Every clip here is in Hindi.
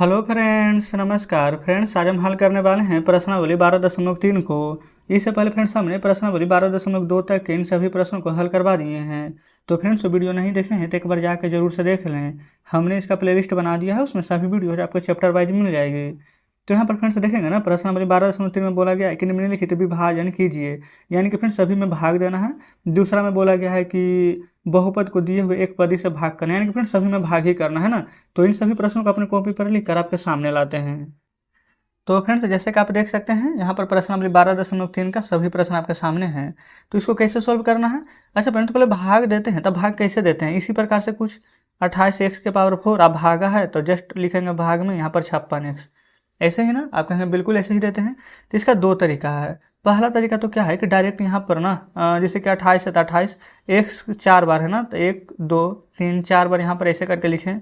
हेलो फ्रेंड्स, नमस्कार फ्रेंड्स। आज हम हल करने वाले हैं प्रश्नावली 12.3 को। इससे पहले फ्रेंड्स हमने प्रश्नावली 12.2 तक के इन सभी प्रश्नों को हल करवा दिए हैं। तो फ्रेंड्स वीडियो नहीं देखे हैं तो एक बार जाकर जरूर से देख लें। हमने इसका प्लेलिस्ट बना दिया है, उसमें सभी वीडियो आपको चैप्टर वाइज मिल जाएगी। तो यहाँ पर फ्रेंड्स देखेंगे ना, प्रश्नावली 12.3 में बोला गया है कि निम्नलिखित विभाजन कीजिए, यानी कि फ्रेंड्स सभी में भाग देना है। दूसरा में बोला गया है कि बहुपद को दिए हुए एक पदी से भाग करना, यानी कि फ्रेंड्स सभी में भाग ही करना है ना। तो इन सभी प्रश्नों को अपने कॉपी पर लिखकर आपके सामने लाते हैं। तो फ्रेंड्स जैसे कि आप देख सकते हैं यहाँ पर प्रश्नावली 12.3 का सभी प्रश्न आपके सामने हैं। तो इसको कैसे सोल्व करना है? अच्छा फ्रेंड्स, तो पहले भाग देते हैं। तब भाग कैसे देते हैं? इसी प्रकार से कुछ 28x⁴ आप भागा है तो जस्ट लिखेंगे भाग में यहाँ पर 56x। ऐसे ही ना आप कहेंगे बिल्कुल ऐसे ही देते हैं। तो इसका दो तरीका है। पहला तरीका तो क्या है कि डायरेक्ट यहाँ पर ना जैसे कि 28 है तो 28 एक्स 4 बार है ना, तो 1 2 3 4 बार यहाँ पर ऐसे करके लिखें।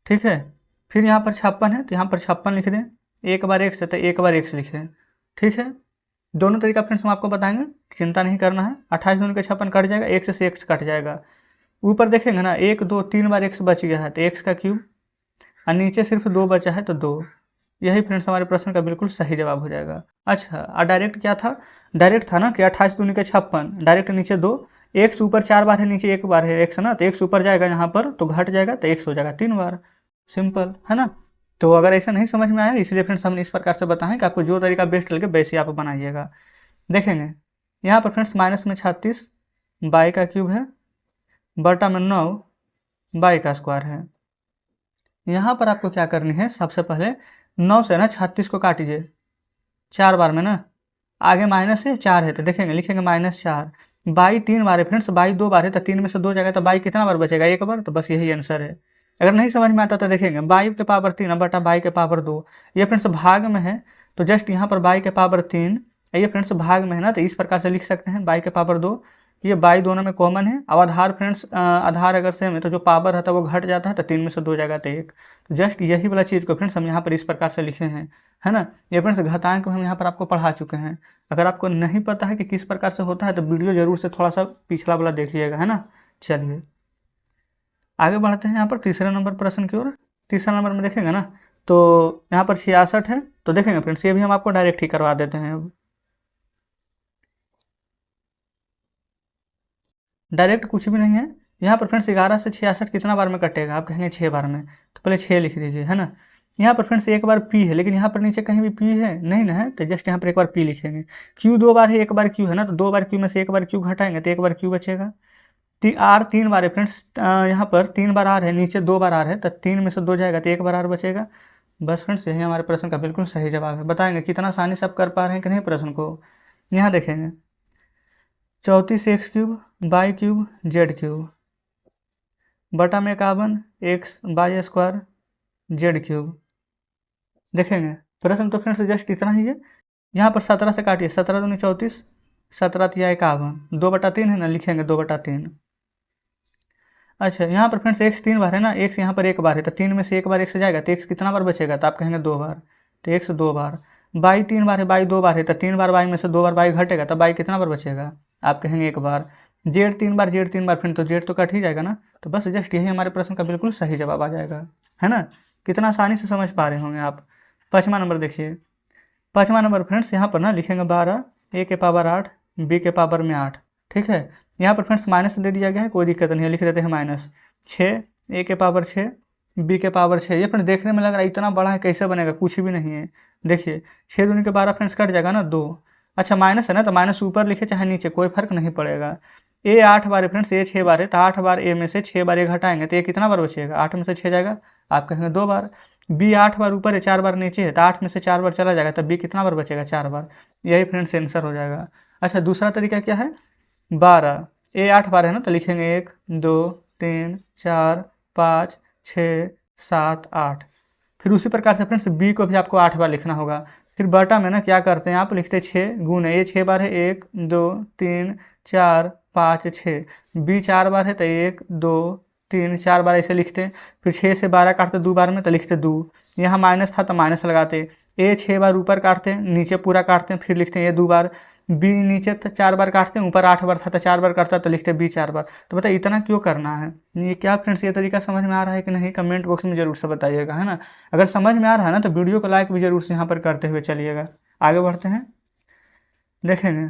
ठीक है, फिर यहाँ पर 56 है तो यहाँ पर 56 लिख दें। एक बार एक्स है तो एक बार एक्स लिखें। ठीक है, दोनों तरीका फ्रेंड्स हम आपको बताएंगे, चिंता नहीं करना है। 28 दूनी का 56 कट जाएगा, एक्स से एक्स कट जाएगा। ऊपर देखेंगे ना 1 2 3 बार एक्स बच गया है तो एक्स का क्यूब, और नीचे सिर्फ 2 बचा है तो 2। यही फ्रेंड्स हमारे प्रश्न का बिल्कुल सही जवाब हो जाएगा। अच्छा, और डायरेक्ट क्या था? डायरेक्ट था ना कि 28 दूनी का 56, डायरेक्ट नीचे 2, एक्स ऊपर 4 बार है नीचे 1 बार है एक्स ना, तो एक्स ऊपर जाएगा यहाँ पर तो घट जाएगा तो एक्स हो जाएगा 3 बार। सिंपल है ना। तो अगर ऐसा नहीं समझ में आया, इसलिए फ्रेंड्स हमने इस प्रकार से बताएं कि आपको जो तरीका बेस्ट लगे वैसे आप बनाइएगा। देखेंगे यहाँ पर फ्रेंड्स माइनस में 36 बाई का क्यूब है, बटा में 9 बाई का स्क्वायर है। यहाँ पर आपको क्या करनी है, सबसे पहले 9 से ना 36 को काटिए 4 बार में ना, आगे माइनस है 4 है तो देखेंगे लिखेंगे -4। बाई 3 बार है फ्रेंड्स, बाई 2 बार है तो 3 में से 2 जाएगा तो बाई कितना बार बचेगा? 1 बार। तो बस यही आंसर है। अगर नहीं समझ में आता तो देखेंगे बाई के पावर 3 बटा बाई के पावर 2, ये फ्रेंड्स भाग में है तो जस्ट यहाँ पर बाई के पावर 3, ये फ्रेंड्स भाग में है ना, तो इस प्रकार से लिख सकते हैं बाई के पावर 2। ये बाई दोनों में कॉमन है। अब आधार फ्रेंड्स आधार अगर सेम है तो जो पावर रहता है वो घट जाता है तो 3 में से 2 जाएगा तो 1। तो जस्ट यही वाला चीज़ को फ्रेंड्स हम यहाँ पर इस प्रकार से लिखे हैं, है ना। ये फ्रेंड्स घातांक हम यहाँ पर आपको पढ़ा चुके हैं। अगर आपको नहीं पता है कि किस प्रकार से होता है तो वीडियो जरूर से थोड़ा सा पिछला वाला देखिएगा, है ना। चलिए आगे बढ़ते हैं यहाँ पर तीसरे नंबर प्रश्न की ओर। तीसरा नंबर में देखेंगे ना, तो यहाँ पर 66 है। तो देखेंगे फ्रेंड्स ये भी हम आपको डायरेक्ट ही करवा देते हैं। अब डायरेक्ट कुछ भी नहीं है। यहाँ पर फ्रेंड्स 11 से 66 कितना बार में कटेगा? आप कहेंगे 6 बार में, तो पहले 6 लिख दीजिए, है ना। यहाँ पर फ्रेंड्स एक बार पी है, लेकिन यहाँ पर नीचे कहीं भी पी है नहीं ना है, तो जस्ट यहाँ पर एक बार पी लिखेंगे। क्यू 2 बार है, एक बार क्यू है ना, तो 2 बार क्यू में से एक बार क्यू घटाएंगे तो एक बार क्यू बचेगा। आर 3 बार है फ्रेंड्स, यहाँ पर 3 बार आर है, नीचे 2 बार आर है, तो 3 में से 2 जाएगा तो एक बार आर बचेगा। बस फ्रेंड्स यही हमारे प्रश्न का बिल्कुल सही जवाब है। बताएंगे कितना आसानी से आप कर पा रहे हैं कि नहीं प्रश्न को। यहाँ देखेंगे 34x³ by cube Z cube बटा में 51x² जेड क्यूब। देखेंगे प्रश्न तो फ्रेंड्स जस्ट इतना ही है। यहाँ पर 17 से काटिए, 17 दूनी 34, 17 तिया 51, 2/3 है ना, लिखेंगे 2/3। अच्छा यहाँ पर फ्रेंड्स एक्स 3 बार है ना, एक्स यहाँ पर 1 बार है तो 3 में से 1 बार एक्स जाएगा तो एक्स कितना बार बचेगा? तो आप कहेंगे 2 बार, तो एक्स 2 बार। बाई 3 बार है, बाई 2 बार है तो 3 बार बाई में से 2 बार बाई घटेगा तो बाई कितना बार बचेगा? आप कहेंगे 1 बार। जेड 3 बार, जेड 3 बार फ्रेंड तो जेड तो कट ही जाएगा ना। तो बस जस्ट यही हमारे प्रश्न का बिल्कुल सही जवाब आ जाएगा, है ना। कितना आसानी से समझ पा रहे होंगे आप। 5वां नंबर देखिए। 5वां नंबर फ्रेंड्स यहाँ पर ना लिखेंगे 12 a के पावर 8 b के पावर में 8। ठीक है, यहाँ पर फ्रेंड्स माइनस दे दिया गया है, कोई दिक्कत नहीं है, लिख देते हैं -6 a के पावर 6 b के पावर 6। ये फ्रेंड देखने में लग रहा है इतना बड़ा है, कैसे बनेगा? कुछ भी नहीं है। देखिए 6 दूनी के 12 फ्रेंड्स कट जाएगा ना 2। अच्छा माइनस है ना, तो माइनस ऊपर लिखे चाहे नीचे कोई फर्क नहीं पड़ेगा। ए 8 बार है फ्रेंड्स, ए 6 बार है तो 8 बार ए में से 6 बार ए घटाएंगे तो ये कितना बार बचेगा? 8 में से 6 जाएगा, आप कहेंगे 2 बार। बी 8 बार ऊपर है, 4 बार नीचे है तो 8 में से 4 बार चला जाएगा, तब बी कितना बार बचेगा? 4 बार। यही फ्रेंड्स आंसर हो जाएगा। अच्छा दूसरा तरीका क्या है? 12 ए 8 बार है ना, तो लिखेंगे 1 2 3 4 5 6 7 8। फिर उसी प्रकार से फ्रेंड्स बी को भी आपको 8 बार लिखना होगा। फिर बटा में ना क्या करते हैं आप, लिखते 6 गुने ए 6 बार है, 1 2 3 4 5 6। बी 4 बार है तो 1 2 3 4 बार ऐसे लिखते हैं। फिर 6 से 12 काटते 2 बार में तो लिखते 2। यहाँ माइनस था तो माइनस लगाते। ए 6 बार ऊपर काटते हैं, नीचे पूरा काटते हैं, फिर लिखते हैं ये 2 बार। बी नीचे तो 4 बार काटते हैं, ऊपर 8 बार था तो 4 बार काटता तो लिखते बी 4 बार। तो बताइए इतना क्यों करना है? ये क्या फ्रेंड्स ये तरीका समझ में आ रहा है कि नहीं? कमेंट बॉक्स में जरूर से बताइएगा, है ना। अगर समझ में आ रहा है ना तो वीडियो को लाइक भी जरूर से यहाँ पर करते हुए चलिएगा। आगे बढ़ते हैं, देखेंगे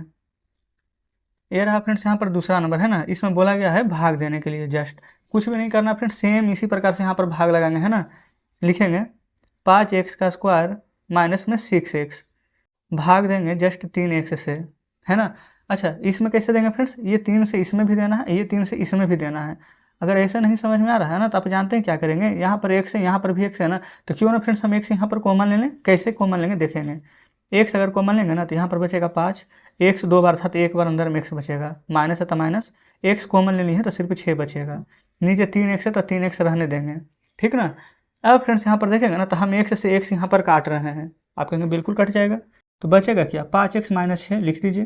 ये रहा फ्रेंड्स यहाँ पर दूसरा नंबर, है ना। इसमें बोला गया है भाग देने के लिए, जस्ट कुछ भी नहीं करना फ्रेंड्स, सेम इसी प्रकार से यहाँ पर भाग लगाएंगे, है ना। लिखेंगे 5x का स्क्वायर माइनस में 6x, भाग देंगे जस्ट 3x से, है ना। अच्छा इसमें कैसे देंगे फ्रेंड्स? ये 3 से इसमें भी देना है, ये 3 से इसमें भी देना है। अगर ऐसा नहीं समझ में आ रहा है ना तो आप जानते हैं क्या करेंगे, यहाँ पर x है, यहाँ पर भी x है ना, तो क्यों ना फ्रेंड्स हम x यहाँ पर कॉमन ले लें। कैसे कॉमन लेंगे देखेंगे, x अगर कॉमन लेंगे ना तो यहाँ पर बचेगा 5, x 2 बार था तो एक बार अंदर में x बचेगा, माइनस है तो माइनस, x कॉमन लेनी है तो सिर्फ 6 बचेगा, नीचे 3x है तो 3x रहने देंगे, ठीक ना। अब फ्रेंड्स यहाँ पर देखेंगे ना तो हम x से x यहाँ पर काट रहे हैं, आप कहेंगे बिल्कुल कट जाएगा, तो बचेगा क्या 5x माइनस 6 लिख दीजिए,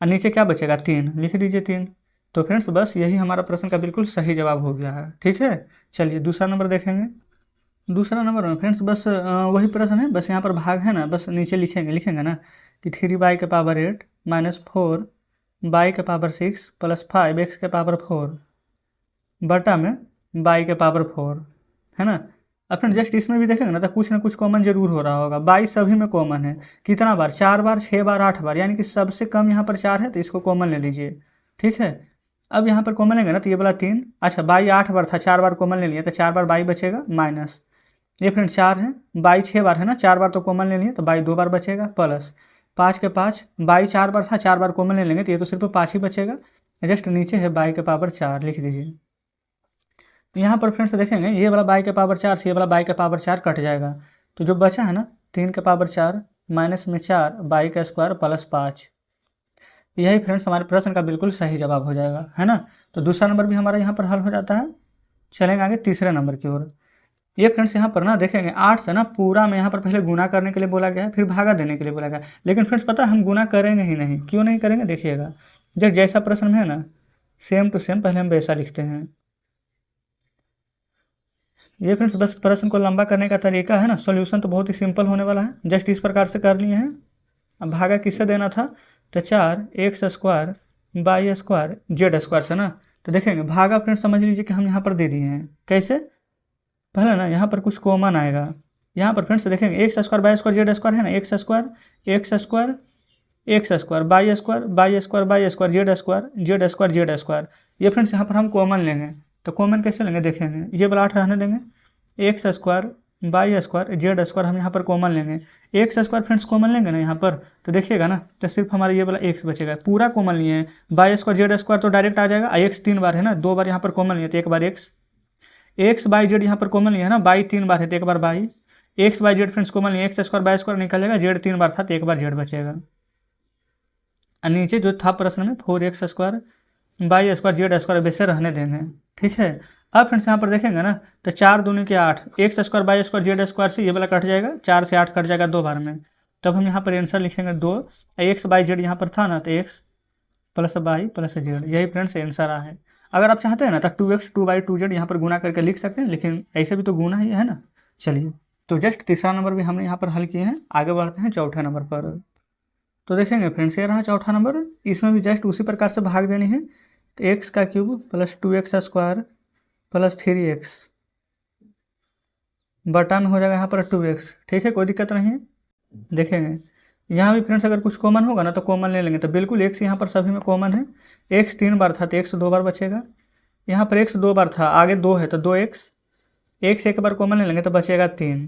और नीचे क्या बचेगा 3 लिख दीजिए 3। तो फ्रेंड्स बस यही हमारा प्रश्न का बिल्कुल सही जवाब हो गया है, ठीक है। चलिए दूसरा नंबर देखेंगे। दूसरा नंबर में फ्रेंड्स बस वही प्रश्न है, बस यहाँ पर भाग है ना, बस नीचे लिखेंगे ना कि 3y के पावर 8 माइनस 4y के पावर 6 प्लस 5x के पावर 4 बटा में y के पावर 4, है ना। अब फ्रेंड जस्ट इसमें भी देखेंगे ना तो कुछ ना कुछ कॉमन जरूर हो रहा होगा, 22 सभी में कॉमन है, कितना बार 4 बार 6 बार 8 बार, यानी कि सबसे कम यहाँ पर 4 है तो इसको कॉमन ले लीजिए, ठीक है। अब यहाँ पर कॉमन लेंगे ना तो ये वाला 3, अच्छा 22 8 बार था, 4 बार कॉमन ले लिया तो 4 बार 22 बचेगा माइनस, ये फ्रेंड 4 है, 22 6 बार है ना, 4 बार तो कॉमन ले लिए तो 22 2 बार बचेगा, प्लस 5 के 5, 22 4 बार था, 4 बार कॉमन ले लेंगे तो ये तो सिर्फ 5 ही बचेगा, जस्ट नीचे है 22 के पावर 4 लिख दीजिए। तो यहाँ पर फ्रेंड्स देखेंगे ये वाला 22 के पावर 4 से ये वाला 22 के पावर 4 कट जाएगा, तो जो बचा है ना 3 के पावर 4 माइनस में 4 22 का स्क्वायर प्लस 5, यही फ्रेंड्स हमारे प्रश्न का बिल्कुल सही जवाब हो जाएगा, है ना। तो दूसरा नंबर भी हमारा यहाँ पर हल हो जाता है। चलेंगे आगे तीसरे नंबर की ओर। ये फ्रेंड्स यहाँ पर ना देखेंगे 8 से ना पूरा में यहाँ पर पहले गुना करने के लिए बोला गया है, फिर भागा देने के लिए बोला गया है, लेकिन फ्रेंड्स पता है हम गुना करेंगे ही नहीं, क्यों नहीं करेंगे देखिएगा, जब जैसा प्रश्न है ना सेम टू सेम पहले हम वैसा लिखते हैं। ये फ्रेंड्स बस प्रश्न को लंबा करने का तरीका है ना, सॉल्यूशन तो बहुत ही सिंपल होने वाला है, जस्ट इस प्रकार से कर लिए हैं। अब भागा किससे देना था, तो 4x square y square z square से ना, तो देखेंगे भागा फ्रेंड्स समझ लीजिए कि हम यहाँ पर दे दिए हैं, कैसे पहले ना यहाँ पर कुछ कॉमन आएगा, यहाँ पर फ्रेंड्स देखेंगे x square by square Z square है ना, x square x square x square by square by square by square Z square Z square, ये फ्रेंड्स यहाँ पर हम कॉमन लेंगे, तो कॉमन कैसे लेंगे देखेंगे, ये वाला 8 रहने देंगे, x square by square Z square हम यहाँ पर कॉमन लेंगे, एक्स स्क्वायर फ्रेंड्स कॉमन लेंगे ना यहाँ पर, तो देखिएगा ना तो सिर्फ हमारा ये वाला एक्स बचेगा, पूरा कॉमन लिए हैं, बाई स्क्वायर जेड स्क्वायर तो डायरेक्ट आ जाएगा, एक्स 3 बार है ना, 2 बार यहाँ पर कॉमन लिए तो एक बार एक्स बाई जेड यहाँ पर कॉमन लिया है ना, बाई 3 बार है तो एक बार by, x by z friends common लिया, एक्स स्क्वायर बाई स्क्वायर निकलेगा, जेड 3 बार था तो एक बार जेड बचेगा, और नीचे जो था प्रश्न में 4x square by square Z square वैसे रहने देंगे, ठीक है। अब फ्रेंड्स यहाँ पर देखेंगे ना तो 4 दूनी के 8, x square by square Z square से ये वाला कट जाएगा, 4 से 8 कट जाएगा 2 बार में, तब हम यहाँ पर आंसर लिखेंगे 2, एक्स बाई जेड यहाँ पर था ना तो x plus by plus Z, यही फ्रेंड्स आंसर आ है। अगर आप चाहते हैं ना तो 2x 2y 2z यहाँ पर गुना करके लिख सकते हैं, लेकिन ऐसे भी तो गुना ही है ना। चलिए तो जस्ट तीसरा नंबर भी हमने यहाँ पर हल किए हैं, आगे बढ़ते हैं चौथे नंबर पर। तो देखेंगे फ्रेंड्स ये रहा चौथा नंबर, इसमें भी जस्ट उसी प्रकार से भाग देनी है, तो एक्स का cube plus 2x square plus 3x बटा में हो जाएगा यहाँ पर 2x, ठीक है कोई दिक्कत नहीं है। देखेंगे यहाँ भी फ्रेंड्स अगर कुछ कॉमन होगा ना तो कॉमन ले लेंगे, तो बिल्कुल एक्स यहाँ पर सभी में कॉमन है, एक्स 3 बार था तो एक्स 2 बार बचेगा, यहाँ पर एक्स 2 बार था आगे 2 है तो 2x, एक्स एक बार कॉमन ले लेंगे तो बचेगा 3,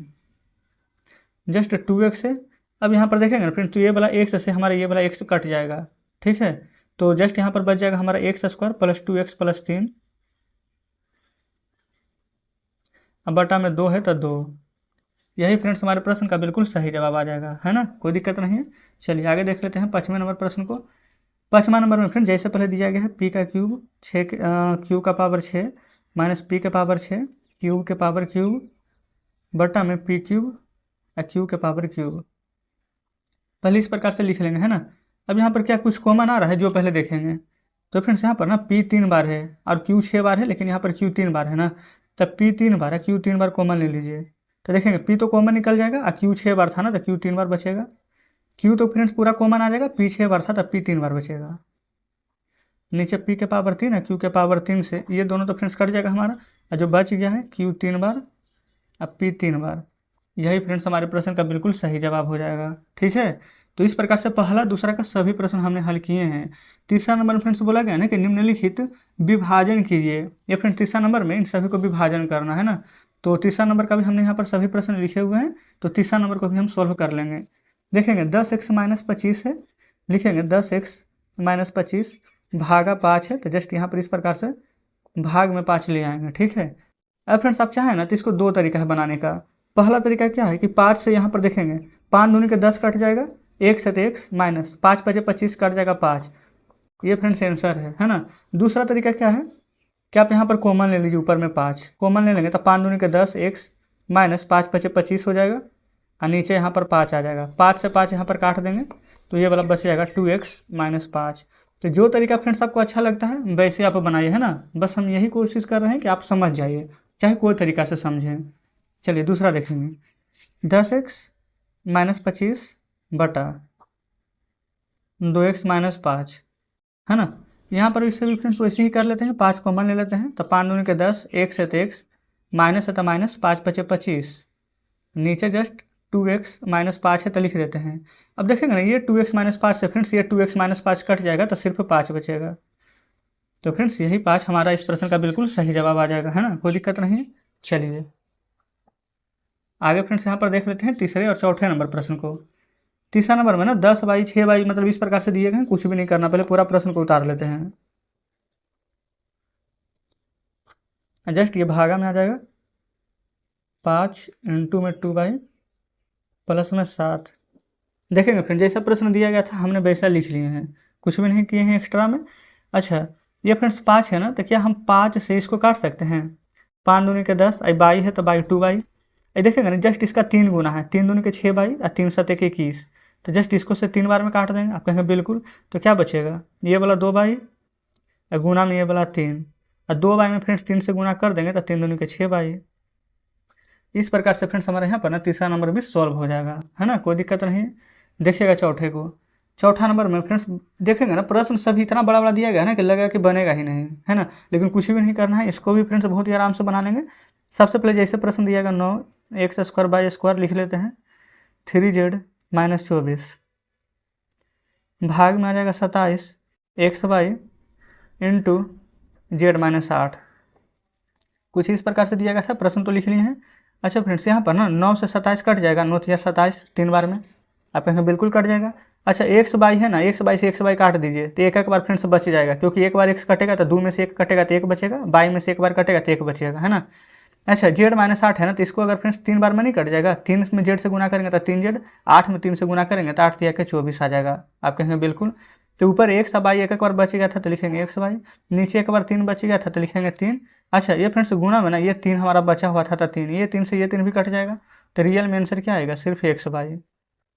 जस्ट 2x से। अब यहाँ पर देखेंगे ना फ्रेंड्स तो ये वाला एक्स से हमारा ये वाला एक्स कट जाएगा, ठीक है, तो जस्ट यहाँ पर बच जाएगा हमारा x square plus 2x plus 3, अब बटा में 2 है तो 2, यही फ्रेंड्स हमारे प्रश्न का बिल्कुल सही जवाब आ जाएगा, है ना, कोई दिक्कत नहीं है। चलिए आगे देख लेते हैं 5वें नंबर प्रश्न को। 5वां नंबर में फ्रेंड जैसे पहले दिया गया है पी का क्यूब 6 क्यू का पावर 6 माइनस पी के पावर 6 क्यूब के पावर क्यूब बटा में पी क्यूब और क्यू के पावर क्यूब, पहले इस प्रकार से लिख लेंगे, है ना। अब यहाँ पर क्या कुछ कॉमन आ रहा है जो पहले देखेंगे, तो फ्रेंड्स यहाँ पर ना पी 3 बार है और क्यू 6 बार है, लेकिन यहाँ पर क्यू 3 बार है ना, तब पी 3 बार है क्यू 3 बार कॉमन ले लीजिए, तो देखेंगे पी तो कॉमन निकल जाएगा और क्यू 6 बार था ना तो क्यू 3 बार बचेगा, क्यू तो फ्रेंड्स पूरा कॉमन आ जाएगा, पी 6 बार था तब पी 3 बार बचेगा। नीचे पी के पावर 3 है, क्यू के पावर 3 से ये दोनों तो फ्रेंड्स कट जाएगा हमारा, और जो बच गया है क्यू 3 बार अब पी 3 बार। यही फ्रेंड्स हमारे प्रश्न का बिल्कुल सही जवाब हो जाएगा। ठीक है, तो इस प्रकार से पहला दूसरा का सभी प्रश्न हमने हल किए हैं। तीसरा नंबर फ्रेंड्स बोला गया ना कि निम्नलिखित विभाजन कीजिए। ये फ्रेंड तीसरा नंबर में इन सभी को विभाजन करना है ना, तो तीसरा नंबर का भी हमने यहाँ पर सभी प्रश्न लिखे हुए हैं, तो तीसरा नंबर को भी हम सॉल्व कर लेंगे। देखेंगे 10x - 25 है, लिखेंगे 10x - 25 भागा 5 है, तो जस्ट यहाँ पर इस प्रकार से भाग में 5 ले आएंगे। ठीक है, अब फ्रेंड्स आप चाहें ना तो इसको दो तरीका है बनाने का। पहला तरीका क्या है कि 5 से यहाँ पर देखेंगे 5 दूनी के 10 कट जाएगा, 1 से तो x माइनस 5 5 25 कट जाएगा 5। ये फ्रेंड्स आंसर है ना। दूसरा तरीका क्या है कि आप यहाँ पर कॉमन ले लीजिए, ऊपर में 5 कॉमन ले लेंगे तो 5 दूनी के 10 x माइनस 5 5 25 हो जाएगा, और नीचे यहाँ पर 5 आ जाएगा। 5 से 5 यहाँ पर काट देंगे तो ये वाला बच जाएगा 2x - 5। तो जो तरीका फ्रेंड्स आपको अच्छा लगता है वैसे आप बनाइए, है ना। बस हम यही कोशिश कर रहे हैं कि आप समझ जाइए, चाहे कोई तरीका से समझें। चलिए दूसरा देखेंगे, 10x - 25 बटा 2x - 5, है ना। यहाँ पर इससे भी फ्रेंड्स वैसे ही कर लेते हैं, 5 कॉमन ले लेते हैं तो 5 दूनी के 10, 1 से तो x माइनस है तो माइनस 5 5 25, नीचे जस्ट 2x - 5 है तो लिख देते हैं। अब देखेंगे ना ये 2x - 5 से फ्रेंड्स ये 2x - 5 कट जाएगा तो सिर्फ 5 बचेगा। तो फ्रेंड्स यही 5 हमारा इस प्रश्न का बिल्कुल सही जवाब आ जाएगा, है ना, कोई दिक्कत नहीं है। चलिए आगे फ्रेंड्स यहाँ पर देख लेते हैं तीसरे और चौथे नंबर प्रश्न को। तीसरा नंबर में ना 10/6 मतलब इस प्रकार से दिए गए हैं, कुछ भी नहीं करना, पहले पूरा प्रश्न को उतार लेते हैं। जस्ट ये भागा में आ जाएगा, 5 इंटू में 2 प्लस में 7। देखेंगे फ्रेंड जैसा प्रश्न दिया गया था हमने वैसा लिख लिए हैं, कुछ भी नहीं किए हैं एक्स्ट्रा में। अच्छा ये फ्रेंड्स 5 है ना, तो क्या हम 5 से इसको काट सकते हैं? 5 दूनी के 10, आई बाई है तो बाई 2 ये देखेंगे ना जस्ट इसका 3 गुना है, 3 दूनी के 6 और 3 7 21, तो जस्ट इसको से 3 बार में काट देंगे। आप कहेंगे बिल्कुल, तो क्या बचेगा? ये वाला 2 और गुना में ये वाला 3, और 2 में फ्रेंड्स 3 से गुना कर देंगे तो 3 दूनी के 6। इस प्रकार से फ्रेंड्स हमारे यहाँ पर ना तीसरा नंबर भी सॉल्व हो जाएगा, है ना, कोई दिक्कत नहीं है। देखिएगा चौथे को, चौथा नंबर में फ्रेंड्स देखेंगे ना प्रश्न सभी इतना बड़ा बड़ा दिया गया है ना कि लगेगा कि बनेगा ही नहीं, है ना, लेकिन कुछ भी नहीं करना है, इसको भी फ्रेंड्स बहुत ही आराम से बना लेंगे। सबसे पहले जैसे प्रश्न दिया गया 9x² बाई स्क्वायर लिख लेते हैं, 3z - 24 भाग में आ जाएगा 27 x/, इंटू z - 8। कुछ इस प्रकार से दिया गया था, प्रश्न तो लिख लिए हैं। अच्छा फ्रेंड्स यहाँ पर ना 9 से 27 कट जाएगा, 9 या 27 3 बार में, आप कहेंगे बिल्कुल कट जाएगा। अच्छा x/, है ना, x/, से x/, काट दीजिए तो एक बार फ्रेंड्स बच जाएगा, क्योंकि एक बार x कटेगा तो 2 में से 1 कटेगा तो 1 बचेगा, बाई में से एक बार कटेगा तो 1 बचेगा, है ना। अच्छा z - 8 है ना, तो इसको अगर फ्रेंड्स 3 बार में नहीं कट जाएगा, 3 में z से गुना करेंगे तो 3z, 8 में 3 से गुना करेंगे तो 8 के 24 आ जाएगा। आप कहेंगे बिल्कुल, तो ऊपर x/, एक बार बच गया था तो लिखेंगे x/, नीचे एक बार 3 बच गया था तो लिखेंगे 3। अच्छा ये फ्रेंड्स गुना में ना ये 3 हमारा बचा हुआ था तो 3, ये 3 से ये 3 भी कट जाएगा, तो रियल में आंसर क्या आएगा? सिर्फ x/।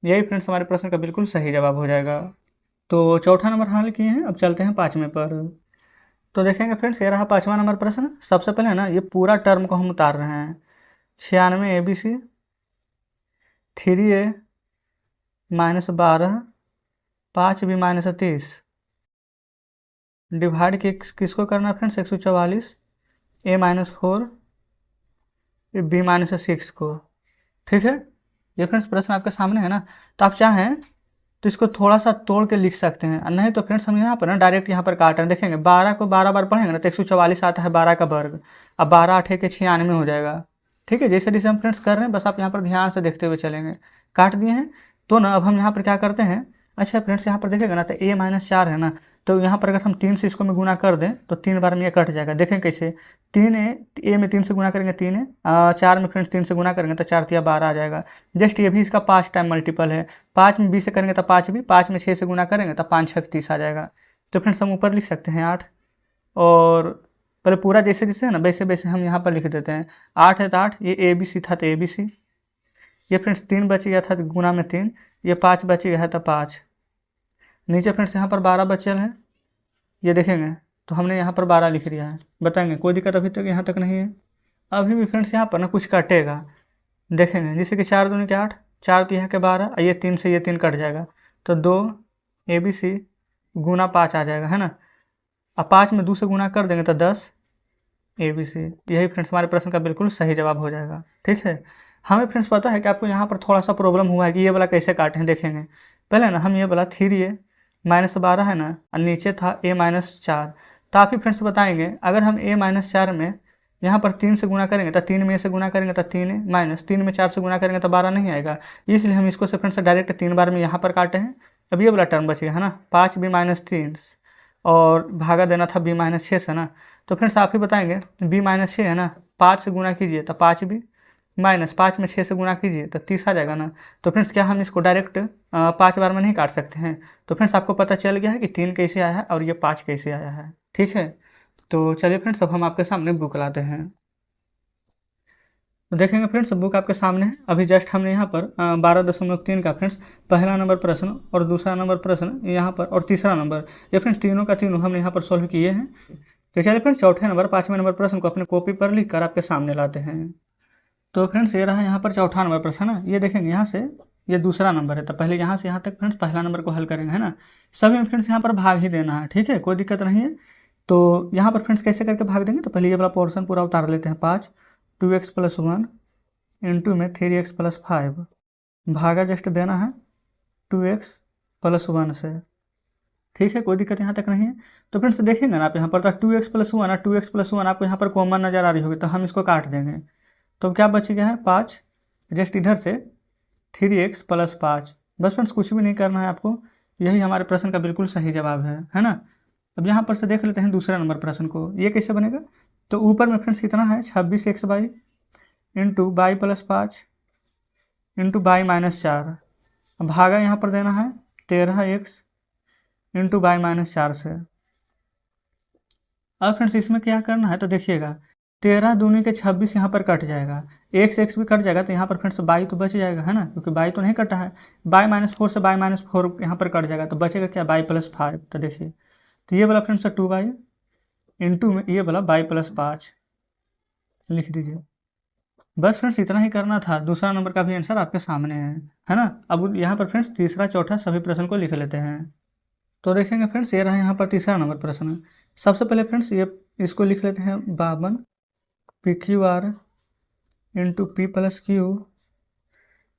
यही फ्रेंड्स हमारे प्रश्न का बिल्कुल सही जवाब हो जाएगा। तो चौथा नंबर हल किए हैं, अब चलते हैं पाँचवें पर। तो देखेंगे फ्रेंड्स ये रहा पाँचवा नंबर प्रश्न। सबसे पहले ना ये पूरा टर्म को हम उतार रहे हैं, 96 ABC 3A - 12 5B - 30 डिवाइड किसको करना है फ्रेंड्स? 144 A - 4 B - 6 को। ठीक है, ये फ्रेंड्स प्रश्न आपके सामने है ना, तो आप चाहें तो इसको थोड़ा सा तोड़ के लिख सकते हैं, नहीं तो फ्रेंड्स हम यहाँ पर ना डायरेक्ट यहाँ पर काट रहे हैं। देखेंगे 12 को 12 बार पढ़ेंगे ना तो 144 आता है 12 का वर्ग, अब 12 8 के 96 हो जाएगा। ठीक है, जैसे जैसे हम फ्रेंड्स कर रहे हैं बस आप यहाँ पर ध्यान से देखते हुए चलेंगे। काट दिए हैं तो ना अब हम यहाँ पर क्या करते हैं, अच्छा फ्रेंड्स यहाँ पर देखेगा ना तो A - 4 है ना, तो यहाँ पर अगर हम 3 से इसको में गुना कर दें तो 3 बार में ये कट जाएगा। देखें कैसे, 3A में 3 से गुना करेंगे 3 4 में फ्रेंड्स 3 से गुना करेंगे तो 4 × 12 आ जाएगा। जस्ट ये भी इसका 5 टाइम मल्टीपल है, 5 में 20 से करेंगे तो 5B, 5 में 6 से गुना करेंगे तो 5 6 30 आ जाएगा। तो फ्रेंड्स हम ऊपर लिख सकते हैं 8, और पहले पूरा जैसे जैसे है ना वैसे वैसे हम यहाँ पर लिख देते हैं। 8 है तो 8, ये ABC था तो ABC, ये फ्रेंड्स 3 बच गया था तो गुना में 3, ये 5 बच गया है तो 5, नीचे फ्रेंड्स यहाँ पर 12 बचल है, ये देखेंगे तो हमने यहाँ पर 12 लिख दिया है। बताएंगे कोई दिक्कत अभी तक यहाँ तक नहीं है? अभी भी फ्रेंड्स यहाँ पर ना कुछ कटेगा, देखेंगे जैसे कि 4 दूनी के 8, 4 तिहा के 12, ये 3 से ये 3 कट जाएगा, तो 2 ABC गुना 5 आ जाएगा, है ना। अब 5 में 2 से गुना कर देंगे तो 10 ABC। यही फ्रेंड्स हमारे प्रश्न का बिल्कुल सही जवाब हो जाएगा। ठीक है, हमें फ्रेंड्स पता है कि आपको यहाँ पर थोड़ा सा प्रॉब्लम हुआ है कि ये वाला कैसे काटे हैं। देखेंगे पहले ना, हम ये वाला 3A माइनस 12 है ना, और नीचे था A माइनस 4, तो आप ही फ्रेंड्स बताएंगे अगर हम A माइनस 4 में यहाँ पर 3 से गुना करेंगे तो 3 में से गुना करेंगे तो 3 माइनस 3 में 4 से गुना करेंगे तो 12 नहीं आएगा, इसलिए हम इसको से फ्रेंड्स डायरेक्ट 3 बार में यहाँ पर काटे हैं। अब ये वाला टर्म बचेगा, है ना, 5B माइनस 3 और भागा देना था B माइनस 6 से ना, तो फ्रेंड्स आप ही बताएंगे B माइनस 6 है ना, 5 से गुना कीजिए तो 5B माइनस 5 में 6 से गुना कीजिए तो 30 आ जाएगा ना। तो फ्रेंड्स क्या हम इसको डायरेक्ट 5 बार में नहीं काट सकते हैं। तो फ्रेंड्स आपको पता चल गया है कि 3 कैसे आया है और ये 5 कैसे आया है। ठीक है, तो चलिए फ्रेंड्स अब हम आपके सामने बुक लाते हैं। तो देखेंगे फ्रेंड्स बुक आपके सामने है। अभी जस्ट हमने यहाँ पर 12.3 का फ्रेंड्स पहला नंबर प्रश्न और दूसरा नंबर प्रश्न यहाँ पर और तीसरा नंबर, ये फ्रेंड्स तीनों का तीनों हमने यहाँ पर सॉल्व किए हैं। तो चलिए फ्रेंड्स चौथे नंबर 5वें नंबर प्रश्न को अपने कॉपी पर लिख कर आपके सामने लाते हैं। तो फ्रेंड्स ये रहा यहाँ पर चौथा नंबर प्रश्न, है ना। ये देखेंगे यहाँ से ये दूसरा नंबर है, तो पहले यहाँ से यहाँ तक फ्रेंड्स पहला नंबर को हल करेंगे, है ना। सभी में फ्रेंड्स यहाँ पर भाग ही देना है, ठीक है, कोई दिक्कत नहीं है। तो यहाँ पर फ्रेंड्स कैसे करके भाग देंगे, तो पहले ये वाला पोर्शन पूरा उतार लेते हैं। 5 2x प्लस 1 इंटू में 3x प्लस 5, भागा जस्ट देना है 2x प्लस 1 से, ठीक है, कोई दिक्कत यहाँ तक नहीं है। तो फ्रेंड्स देखेंगे ना आप यहाँ पर, तो 2x प्लस 1 और 2x प्लस 1 आपको यहाँ पर कॉमन नज़र आ रही होगी, तो हम इसको काट देंगे। तो क्या बच गया है 5, जस्ट इधर से 3x प्लस 5। बस फ्रेंड्स कुछ भी नहीं करना है आपको, यही हमारे प्रश्न का बिल्कुल सही जवाब है ना। अब यहाँ पर से देख लेते हैं दूसरा नंबर प्रश्न को, ये कैसे बनेगा। तो ऊपर में फ्रेंड्स कितना है 26x into by plus 5 into by minus 4, भागा यहाँ पर देना है 13x इंटू बाई माइनस 4 से। अब फ्रेंड्स इसमें क्या करना है, तो देखिएगा 13 दूनी के 26 यहाँ पर कट जाएगा, x भी कट जाएगा, तो यहाँ पर फ्रेंड्स बाई तो बच जाएगा, है ना, क्योंकि बाई तो नहीं कटा है। बाई माइनस 4 से बाई माइनस 4 यहाँ पर कट जाएगा, तो बचेगा क्या बाई प्लस 5। तो देखिए, तो ये वाला फ्रेंड्स 2y इंटू में ये वाला बाई प्लस 5 लिख दीजिए। बस फ्रेंड्स इतना ही करना था, दूसरा नंबर का भी आंसर आपके सामने है ना। अब यहाँ पर फ्रेंड्स तीसरा चौथा सभी प्रश्न को लिख लेते हैं। तो देखेंगे फ्रेंड्स ये रहा यहाँ पर तीसरा नंबर प्रश्न। सबसे पहले फ्रेंड्स ये इसको लिख लेते हैं 52 PQR into P plus Q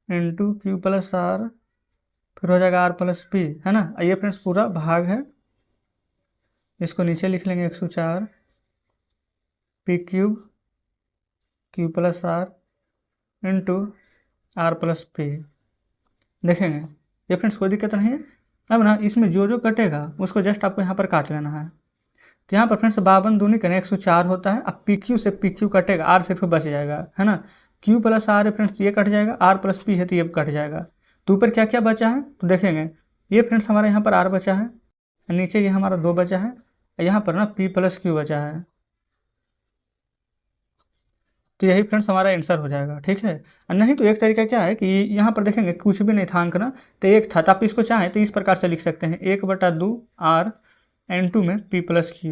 into Q plus R, फिर हो जाएगा R प्लस P, है ना। ये फ्रेंड्स पूरा भाग है, इसको नीचे लिख लेंगे 104 P cube Q plus R into R plus P। देखेंगे ये फ्रेंड्स कोई दिक्कत नहीं है। अब ना इसमें जो जो कटेगा उसको जस्ट आपको यहाँ पर काट लेना है। तो यहाँ पर फ्रेंड्स 52 दूनी करें 104 होता है। अब PQ से PQ कटेगा, R सिर्फ बच जाएगा, है ना। Q प्लस R है फ्रेंड्स, ये कट जाएगा, R प्लस P है तो ये कट जाएगा। तो ऊपर क्या क्या बचा है, तो देखेंगे ये फ्रेंड्स हमारे यहाँ पर R बचा है, नीचे ये हमारा 2 बचा है, यहाँ पर ना P प्लस Q बचा है। तो यही फ्रेंड्स हमारा आंसर हो जाएगा, ठीक है। नहीं तो एक तरीका क्या है कि यहाँ पर देखेंगे कुछ भी नहीं था अंक ना, तो एक था, तो आप इसको चाहें तो इस प्रकार से लिख सकते हैं 1/2 R N2 में P प्लस Q,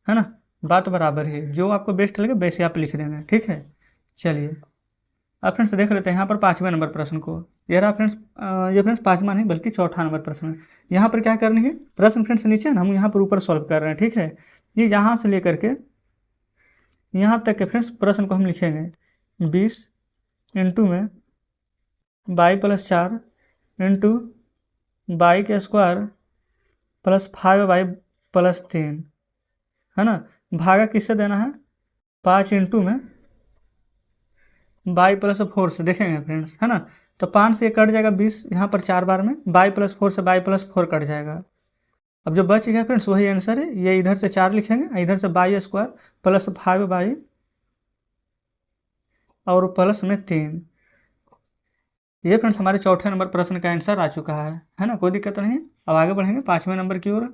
है ना। बात बराबर है, जो आपको बेस्ट लगे वैसे आप लिख देंगे, ठीक है। चलिए अब फ्रेंड्स देख लेते हैं यहाँ पर 5वें नंबर प्रश्न को। ये रहा फ्रेंड्स, ये फ्रेंड्स 5वां नहीं बल्कि चौथा नंबर प्रश्न है। यहाँ पर क्या करनी है, प्रश्न फ्रेंड्स नीचे है ना, हम यहाँ पर ऊपर सॉल्व कर रहे हैं, ठीक है। ये यहाँ से लेकर के यहाँ तक के फ्रेंड्स प्रश्न को हम लिखेंगे 20 इंटू में बाई प्लस 4 इंटू बाई के स्क्वायर प्लस 5y प्लस 3, है ना। भागा किससे देना है 5 इंटू में बाई प्लस 4 से, देखेंगे फ्रेंड्स, है ना। तो 5 से कट जाएगा 20, यहाँ पर 4 बार में बाई प्लस 4 से बाई प्लस 4 कट जाएगा। अब जो बच गया फ्रेंड्स वही आंसर है, ये इधर से 4 लिखेंगे, इधर से बाई स्क्वायर प्लस 5y और प्लस में 3। ये फ्रेंड्स हमारे चौथे नंबर प्रश्न का आंसर आ चुका है ना, कोई दिक्कत नहीं। अब आगे बढ़ेंगे 5वें नंबर की ओर।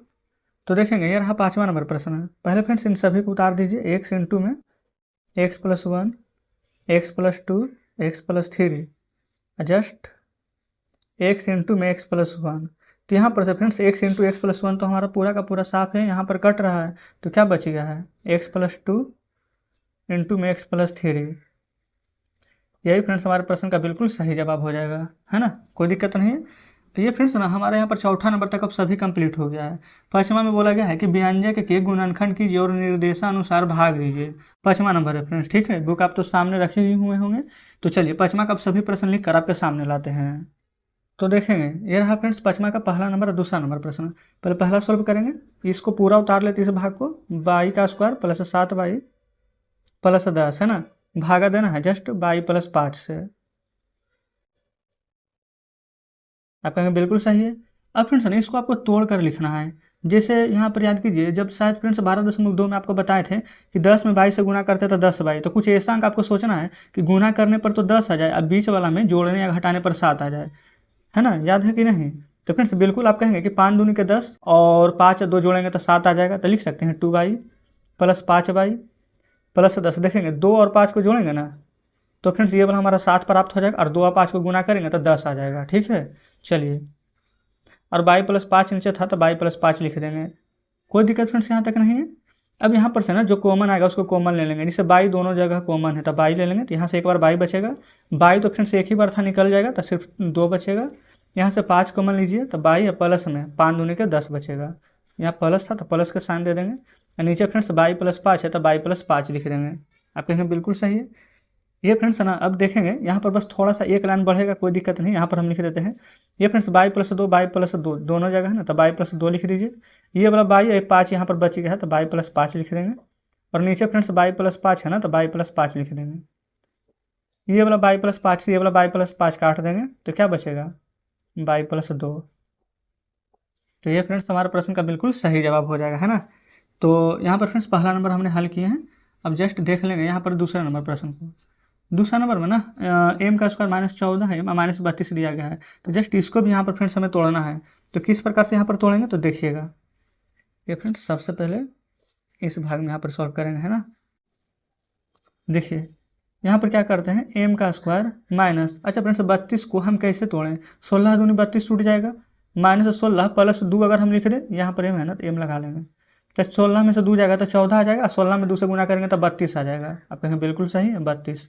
तो देखेंगे ये रहा 5वां नंबर प्रश्न है। पहले फ्रेंड्स इन सभी को उतार दीजिए, x इंटू में x plus 1 x plus 2 x plus 3 just x into में x प्लस 1। तो यहाँ पर से friends x into x plus 1 तो हमारा पूरा का पूरा साफ है, यहाँ पर कट रहा है, तो क्या बच गया है x प्लस 2 इंटू में x प्लस 3। यही फ्रेंड्स हमारे प्रश्न का बिल्कुल सही जवाब हो जाएगा, है ना, कोई दिक्कत नहीं है। तो ये फ्रेंड्स ना हमारे यहाँ पर चौथा नंबर तक अब सभी कंप्लीट हो गया है। पाँचवा में बोला गया है कि व्यंजक के गुणनखंड कीजिए और निर्देशानुसार भाग दीजिए। पाँचवा नंबर है फ्रेंड्स, ठीक है, बुक आप तो सामने रखे ही हुए होंगे। तो चलिए पाँचवा का अब सभी प्रश्न लिख कर आपके सामने लाते हैं। तो देखेंगे ये रहा फ्रेंड्स पाँचवा का पहला नंबर और दूसरा नंबर प्रश्न। पहले पहला सॉल्व करेंगे, इसको पूरा उतार लेते इस भाग को, बाई का स्क्वायर प्लस 7y प्लस 10, है ना, भागा देना है जस्ट बाई प्लस 5 से। आप कहेंगे बिल्कुल सही है। अब फ्रेंड्स ना इसको आपको तोड़ कर लिखना है। जैसे यहाँ पर याद कीजिए, जब शायद फ्रेंड्स 12.2 में आपको बताए थे कि 10 में 22 से गुना करते तो 10 तो कुछ ऐसा अंक आपको सोचना है कि गुना करने पर तो 10 आ जाए, अब बीच वाला में जोड़ने या घटाने पर 7 आ जाए, है ना, याद है कि नहीं। तो फ्रेंड्स बिल्कुल आप कहेंगे कि 5 दूनी के 10 और 5 2 जोड़ेंगे तो 7 आ जाएगा, तो लिख सकते हैं 2y प्लस 5y प्लस 10। देखेंगे 2 और 5 को जोड़ेंगे ना तो फ्रेंड्स ये वाला हमारा 7 प्राप्त हो जाएगा, और 2 और 5 को गुना करेंगे तो 10 आ जाएगा, ठीक है। चलिए, और बाई प्लस 5 नीचे था तो बाई प्लस 5 लिख देंगे, कोई दिक्कत फ्रेंड्स यहाँ तक नहीं है। अब यहाँ पर से ना जो कॉमन आएगा उसको कॉमन ले लेंगे, जैसे बाई दोनों जगह कॉमन है तो बाई ले लेंगे, तो यहाँ से एक बार बाई बचेगा, बाई तो फ्रेंड्स एक ही बार था निकल जाएगा तो सिर्फ 2 बचेगा। यहाँ से 5 कॉमन लीजिए तो बाई या प्लस में 5 दूनी के 10 बचेगा, यहाँ प्लस था तो प्लस का साइन दे देंगे, और नीचे फ्रेंड्स बाई प्लस 5 है तो बाई प्लस 5 लिख देंगे। आप कहेंगे बिल्कुल सही है। ये फ्रेंड्स है ना, अब देखेंगे यहाँ पर बस थोड़ा सा एक लाइन बढ़ेगा, कोई दिक्कत नहीं, यहाँ पर हम लिख देते हैं ये friends by plus 2 by plus 2 दोनों जगह है ना, तो बाई प्लस 2 लिख दीजिए। ये वाला बाई 5 यहाँ पर बच गया है तो बाई प्लस 5 लिख देंगे, और नीचे फ्रेंड्स बाई प्लस 5 है ना तो बाई प्लस 5 लिख देंगे। ये वाला बाई प्लस 5 से ये वाला बाई प्लस 5 काट देंगे तो क्या बचेगा, बाई प्लस 2। तो ये फ्रेंड्स हमारे प्रश्न का बिल्कुल सही जवाब हो जाएगा, है ना। तो यहाँ पर फ्रेंड्स पहला नंबर हमने हल किए हैं। अब जस्ट देख लेंगे यहाँ पर दूसरा नंबर प्रश्न को। दूसरा नंबर में ना एम का स्क्वायर -14 है, -32 दिया गया है, तो जस्ट इसको भी यहाँ पर फ्रेंड्स हमें तोड़ना है। तो किस प्रकार से यहाँ पर तोड़ेंगे तो देखिएगा, ये फ्रेंड्स सबसे पहले इस भाग में यहाँ पर सॉल्व करेंगे, है ना। देखिए यहाँ पर क्या करते हैं, एम का स्क्वायर माइनस, अच्छा फ्रेंड्स 32 को हम कैसे तोड़ें, 16 दूनी 32 टूट जाएगा, -16 प्लस 2 अगर हम लिख दें, यहाँ पर एम है ना तो एम लगा लेंगे, तो 16 में से 2 जाएगा तो 14 आ जाएगा, 16 में 2 से गुना करेंगे तो 32 आ जाएगा। आप कहेंगे बिल्कुल सही है 32।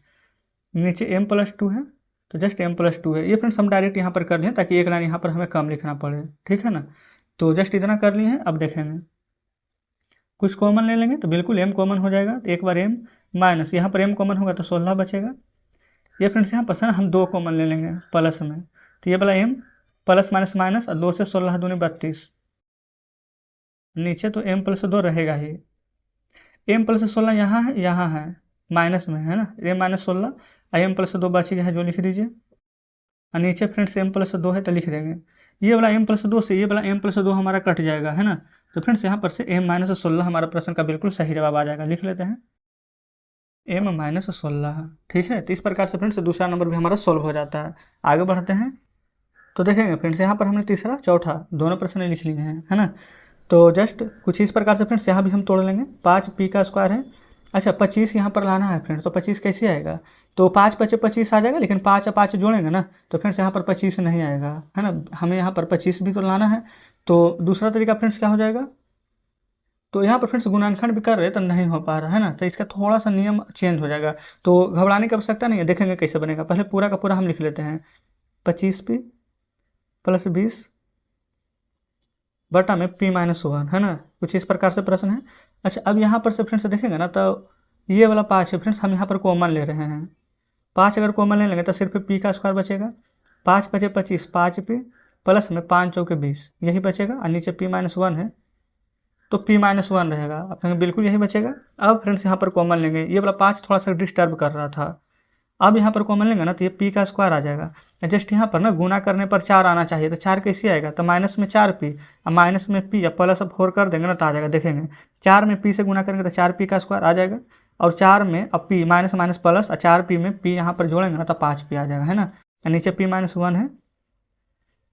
नीचे m प्लस 2 है तो जस्ट m प्लस 2 है, ये फ्रेंड्स हम डायरेक्ट यहाँ पर कर लें ताकि एक लाइन यहाँ पर हमें कम लिखना पड़े, ठीक है ना। तो जस्ट इतना कर लिए हैं। अब देखेंगे कुछ कॉमन ले लेंगे तो बिल्कुल m कॉमन हो जाएगा, तो एक बार m माइनस, यहाँ पर m कॉमन होगा तो 16 बचेगा। ये फ्रेंड्स यहाँ पर हम 2 कॉमन ले लेंगे प्लस में, तो ये वाला m प्लस माइनस माइनस, और 2 से 16 दूनी 32, नीचे तो m प्लस 2 रहेगा ही, m प्लस 16 यहाँ है माइनस में, है ना, m -16 m प्लस 2 बच गया है जो लिख दीजिए, और नीचे फ्रेंड्स m प्लस 2 है तो लिख देंगे। ये वाला m प्लस 2 से ये वाला m प्लस 2 हमारा कट जाएगा, है ना। तो फ्रेंड्स यहाँ पर से m -16 हमारा प्रश्न का बिल्कुल सही जवाब आ जाएगा, लिख लेते हैं m -16, ठीक है। तो इस प्रकार से फ्रेंड्स दूसरा नंबर भी हमारा सोल्व हो जाता है। आगे बढ़ते हैं तो देखेंगे फ्रेंड्स यहाँ पर हमने तीसरा चौथा दोनों प्रश्न लिख लिए हैं, है ना। तो जस्ट कुछ इस प्रकार से फ्रेंड्स यहाँ भी हम तोड़ लेंगे, 5p का स्क्वायर है, अच्छा 25 यहाँ पर लाना है फ्रेंड्स, तो 25 कैसे आएगा, तो 5 × 25 आ जाएगा, लेकिन 5 और 5 जोड़ेंगे ना तो फ्रेंड्स यहाँ पर 25 नहीं आएगा, है ना, हमें यहाँ पर 25 भी तो लाना है। तो दूसरा तरीका फ्रेंड्स क्या हो जाएगा, तो यहाँ पर फ्रेंड्स गुणनखंड भी कर रहे तो नहीं हो पा रहा है ना, तो इसका थोड़ा सा नियम चेंज हो जाएगा, तो घबराने की आवश्यकता नहीं है, देखेंगे कैसे बनेगा। पहले पूरा का पूरा हम लिख लेते हैं 25p प्लस 20 बटा में p-1, है ना, कुछ इस प्रकार से प्रश्न है। अच्छा अब यहाँ पर से फ्रेंड्स देखेंगे ना तो ये वाला 5 है फ्रेंड्स, हम यहाँ पर कॉमन ले रहे हैं, 5 अगर कॉमन ले लेंगे तो सिर्फ p का स्क्वायर बचेगा, 5 × 25 5p प्लस में 5 × 4 = 20 यही बचेगा, और नीचे p-1 है तो p-1 रहेगा, आप कहेंगे बिल्कुल यही बचेगा। अब फ्रेंड्स यहाँ पर कॉमन लेंगे, ये वाला 5 थोड़ा सा डिस्टर्ब कर रहा था, अब यहाँ पर कॉमन लेंगे ना तो ये p का स्क्वायर आ जाएगा, जस्ट यहाँ पर ना गुना करने पर 4 आना चाहिए, तो 4 कैसे आएगा, तो माइनस में 4p और माइनस में p या प्लस 4 कर देंगे ना तो आ जाएगा। देखेंगे 4 में p से गुना करेंगे तो 4p का स्क्वायर आ जाएगा, और 4 में अब p माइनस माइनस प्लस, और 4p में p यहाँ पर जोड़ेंगे ना तो 5p आ जाएगा, है ना, नीचे p-1 है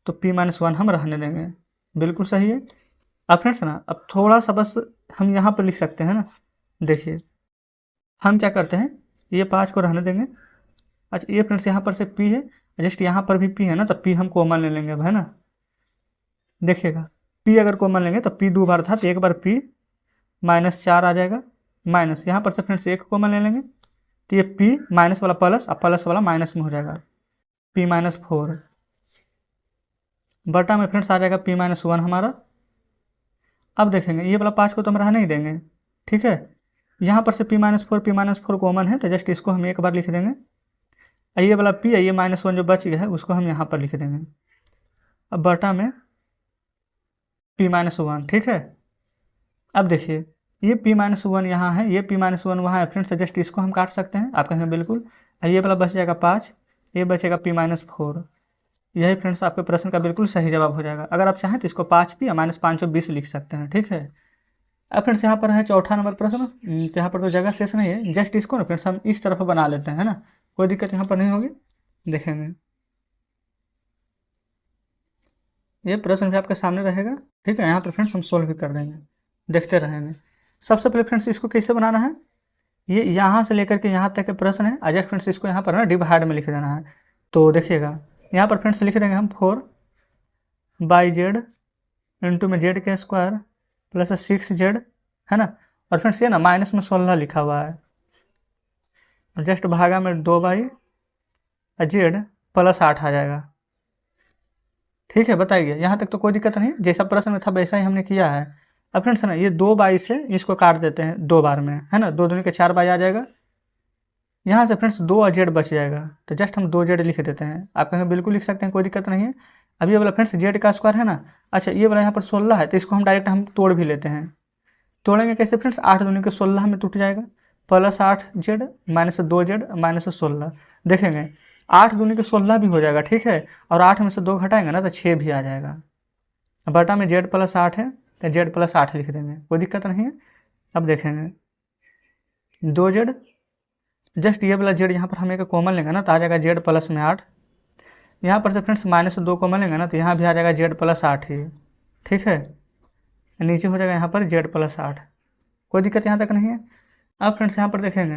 तो p-1 हम रहने देंगे, बिल्कुल सही है। अब फ्रेंड्स ना अब थोड़ा सा बस हम यहाँ पर लिख सकते हैं ना, देखिए हम क्या करते हैं, ये 5 को रहने देंगे। अच्छा ये फ्रेंड्स यहाँ पर से p है, जस्ट यहाँ पर भी p है ना तो p हम कॉमन ले लेंगे अब, है ना। देखिएगा p अगर कॉमन लेंगे तो p 2 बार था तो एक बार p -4 आ जाएगा, माइनस यहाँ पर से फ्रेंड्स 1 कॉमन ले लेंगे तो ये p माइनस वाला प्लस और प्लस वाला माइनस में हो जाएगा p-4 बटा में फ्रेंड्स आ जाएगा p-1 हमारा। अब देखेंगे ये वाला 5 को तो हम रहने ही देंगे, ठीक है। यहाँ पर से p-4 कॉमन है तो जस्ट इसको हम एक बार लिख देंगे। ये वाला p है, ये -1 जो बच गया है उसको हम यहाँ पर लिख देंगे। अब बटा में p-1, ठीक है। अब देखिए ये p-1 यहाँ है, ये p-1 वहाँ है फ्रेंड्स, तो जस्ट इसको हम काट सकते हैं। आप कहेंगे बिल्कुल। ये वाला बच जाएगा 5, ये बचेगा p-4। यही फ्रेंड्स आपके प्रश्न का बिल्कुल सही जवाब हो जाएगा। अगर आप चाहें तो इसको 5p या -520 लिख सकते हैं, ठीक है। अब फ्रेंड्स यहाँ पर है चौथा नंबर प्रश्न। यहाँ पर तो जगह शेष नहीं है, जस्ट इसको ना फ्रेंड्स हम इस तरफ बना लेते हैं, है ना, कोई दिक्कत यहाँ पर नहीं होगी। देखेंगे ये प्रश्न भी आपके सामने रहेगा, ठीक है। यहाँ पर फ्रेंड्स हम सोल्व भी कर देंगे, देखते रहेंगे। सबसे पहले फ्रेंड्स इसको कैसे बनाना है, ये यहाँ से लेकर के यहाँ तक के प्रश्न है। जस्ट फ्रेंड्स इसको यहाँ पर ना डिवाइड में लिख देना है। तो देखिएगा यहाँ पर फ्रेंड्स लिख देंगे हम 4/z इंटू में z² प्लस 6z, है ना। और फ्रेंड्स ये ना माइनस में 16 लिखा हुआ है, जस्ट भागा में 2/z प्लस 8 आ जाएगा, ठीक है। बताइए यहाँ तक तो कोई दिक्कत नहीं, जैसा प्रश्न में था वैसा ही हमने किया है। अब फ्रेंड्स ना ये 2/, से इसको काट देते हैं 2 बार में, है ना। 2 दूनी के 4/, आ जाएगा। यहाँ से फ्रेंड्स 2 और z बच जाएगा, तो जस्ट हम 2z लिख देते हैं। आप कहेंगे बिल्कुल लिख सकते हैं, कोई दिक्कत नहीं है। अब ये वाला फ्रेंड्स z का स्क्वायर है ना, अच्छा ये वाला यहाँ पर 16 है, तो इसको हम डायरेक्ट हम तोड़ भी लेते हैं। तोड़ेंगे कैसे फ्रेंड्स, 8 दूनी के 16 में टूट जाएगा, प्लस 8z -2z -16। देखेंगे 8 दूनी के 16 भी हो जाएगा, ठीक है। और 8 में से 2 घटाएंगे ना तो 6 भी आ जाएगा। बटा में z + 8 है तो z + 8 लिख देंगे, कोई दिक्कत नहीं है। अब देखेंगे 2z, जस्ट ये वाला z यहाँ पर हम एक कॉमन लेंगे ना तो आ जाएगा z + में 8। यहाँ पर से फ्रेंड्स -2 कॉमन लेंगे ना तो यहाँ भी आ जाएगा z + 8 ही, ठीक है। नीचे हो जाएगा यहाँ पर z + 8, कोई दिक्कत यहाँ तक नहीं है। अब फ्रेंड्स यहाँ पर देखेंगे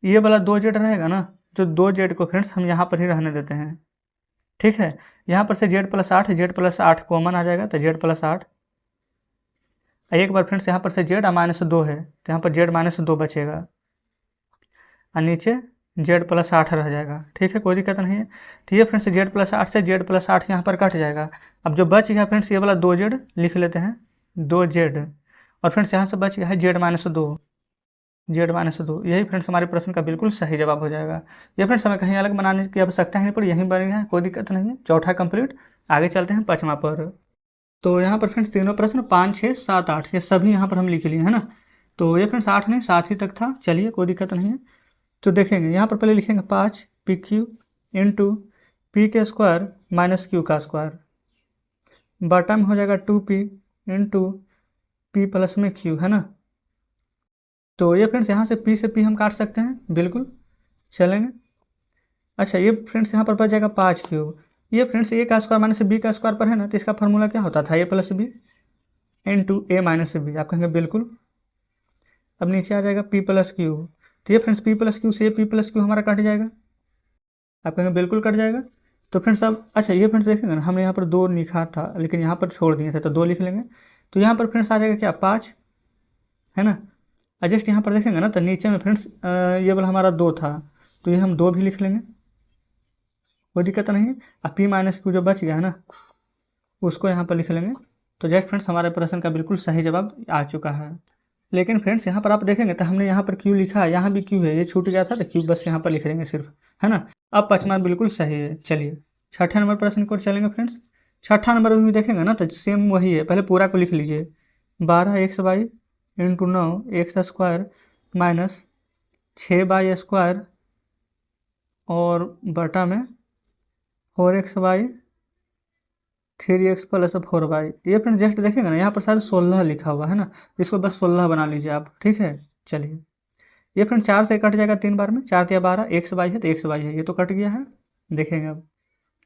ये वाला 2z रहेगा ना, जो 2z को फ्रेंड्स हम यहाँ पर ही रहने देते हैं, ठीक है। यहाँ पर से z + 8 कॉमन आ जाएगा तो z + 8। एक बार फ्रेंड्स यहाँ पर से z -2 है तो यहाँ पर z -2 बचेगा और नीचे z + 8 रह जाएगा, ठीक है, कोई दिक्कत नहीं है। तो ये फ्रेंड्स z + 8 से z + 8 यहाँ पर कट जाएगा। अब जो बच गया फ्रेंड्स ये वाला 2z लिख लेते हैं, 2z। और फ्रेंड्स यहाँ से बच गया है z -2, यही फ्रेंड्स हमारे प्रश्न का बिल्कुल सही जवाब हो जाएगा। ये फ्रेंड्स हमें कहीं अलग बनाने की आवश्यकता ही नहीं पड़ी, यहीं बन गया है, कोई दिक्कत नहीं है। चौथा कंप्लीट। आगे चलते हैं 5वां पर। तो यहाँ पर फ्रेंड्स तीनों प्रश्न 5, 6, 7, 8 ये सभी यहाँ पर हम लिख लिए, है ना। तो ये फ्रेंड्स 8 नहीं 7 ही तक था, चलिए कोई दिक्कत नहीं है। तो देखेंगे यहाँ पर पहले लिखेंगे 5pq इंटू p² - q का स्क्वायर, बटा में हो जाएगा 2p इंटू p + में q, है ना। तो ये फ्रेंड्स यहाँ से p से p हम काट सकते हैं, बिल्कुल चलेंगे। अच्छा ये फ्रेंड्स यहाँ पर बच जाएगा 5q। ये फ्रेंड्स a का स्क्वायर माइनस b का स्क्वायर पर है ना, तो इसका फार्मूला क्या होता था, a + b into a - b। आप कहेंगे बिल्कुल। अब नीचे आ जाएगा p + q, तो ये फ्रेंड्स p + q से p + q हमारा कट जाएगा। आप कहेंगे बिल्कुल कट जाएगा। तो फ्रेंड्स अब अच्छा ये फ्रेंड्स देखेंगे ना, हमने यहाँ पर 2 लिखा था लेकिन यहाँ पर छोड़ दिए थे तो 2 लिख लेंगे। तो यहाँ पर फ्रेंड्स आ जाएगा क्या 5, है ना। जस्ट यहाँ पर देखेंगे ना तो नीचे में फ्रेंड्स ये वाला हमारा 2 था तो ये हम 2 भी लिख लेंगे, कोई दिक्कत नहीं है। अब p - q जो बच गया है ना उसको यहाँ पर लिख लेंगे। तो जस्ट फ्रेंड्स हमारे प्रश्न का बिल्कुल सही जवाब आ चुका है। लेकिन फ्रेंड्स यहाँ पर आप देखेंगे तो हमने यहाँ पर q लिखा है, यहाँ भी q है, ये छूट गया था तो q बस यहाँ पर लिख देंगे सिर्फ, है ना। अब 5वां बिल्कुल सही है। चलिए 6ठे नंबर प्रश्न को चलेंगे फ्रेंड्स। 6ठा नंबर में भी देखेंगे ना तो सेम वही है, पहले पूरा को लिख लीजिए। 12xy into 9x² minus 6y² और बटा में 4xy 3x + 4y। ये फ्रेंड्स जस्ट देखेंगे ना यहाँ पर सारे 16 लिखा हुआ है ना, इसको बस 16 बना लीजिए आप, ठीक है। चलिए ये फ्रेंड्स 4 से कट जाएगा 3 बार में, 4 × 12 xy है तो xy है, ये तो कट गया है। देखेंगे अब